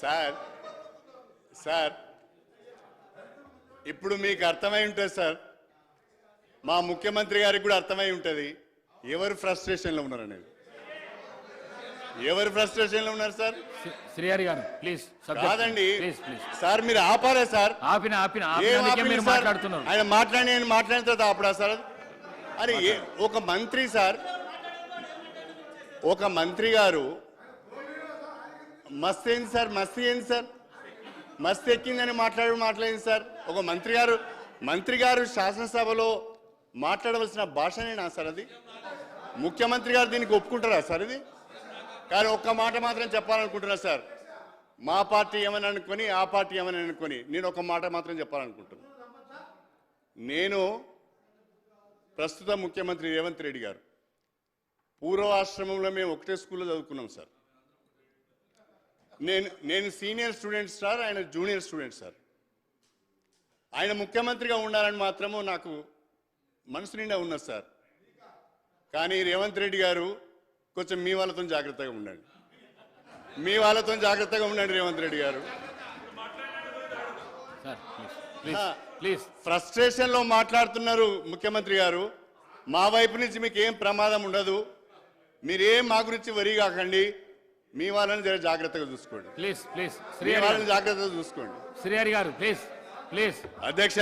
Sir sir ఇప్పుడు మీకు అర్థమై ఉంటుంది సార్, మా ముఖ్యమంత్రి గారికి కూడా అర్థమై ఉంటుంది ఎవరు ఫ్రస్ట్రేషన్లో ఉన్నారు అనేది. ఎవరు ఫ్రస్ట్రేషన్లో ఉన్నారు సార్? శ్రీహరి గారు ప్లీజ్. కాదండి ప్లీజ్ ప్లీజ్ సార్, మీరు ఆపారా సార్? ఆపిన ఆపిన ఏం ఆపినందుకే ఆపింది మీరు సార్? మాట్లాడుతున్నారు. ఆయన మాట్లాడిన తర్వాత ఆపడా సార్? అరే ఒక మంత్రి సార్, ఒక మంత్రి గారు మస్తు ఏంది సార్, మస్తు ఏంది సార్, మస్తు ఎక్కిందని మాట్లాడింది సార్. ఒక మంత్రి గారు శాసనసభలో మాట్లాడవలసిన భాషనేనా సార్ అది? ముఖ్యమంత్రి గారు దీనికి ఒప్పుకుంటారా సార్ ఇది? కానీ ఒక్క మాట మాత్రం చెప్పాలనుకుంటున్నా సార్, మా పార్టీ ఏమని అనుకొని ఆ పార్టీ ఏమని అనుకొని నేను ఒక మాట మాత్రం చెప్పాలనుకుంటున్నా. నేను ప్రస్తుత ముఖ్యమంత్రి రేవంత్ రెడ్డి గారు పూర్వాశ్రమంలో మేము ఒకటే స్కూల్లో చదువుకున్నాం సార్. నేను సీనియర్ స్టూడెంట్ సార్, ఆయన జూనియర్ స్టూడెంట్ సార్. ఆయన ముఖ్యమంత్రిగా ఉండాలని మాత్రము నాకు మనసు నిండా ఉన్నది సార్. కానీ రేవంత్ రెడ్డి గారు కొంచెం మీ వాళ్ళతో జాగ్రత్తగా ఉండండి, మీ వాళ్ళతో జాగ్రత్తగా ఉండండి రేవంత్ రెడ్డి గారు. ఫ్రస్ట్రేషన్లో మాట్లాడుతున్నారు ముఖ్యమంత్రి గారు. మా వైపు నుంచి మీకు ఏం ప్రమాదం ఉండదు, మీరేం మా గురించి వరి కాకండి, మీ వాళ్ళని జర జాగ్రత్తగా చూసుకోండి. ప్లీజ్ ప్లీజ్ మీ వాళ్ళని జాగ్రత్తగా చూసుకోండి. శ్రీహరి గారు ప్లీజ్ ప్లీజ్. అధ్యక్ష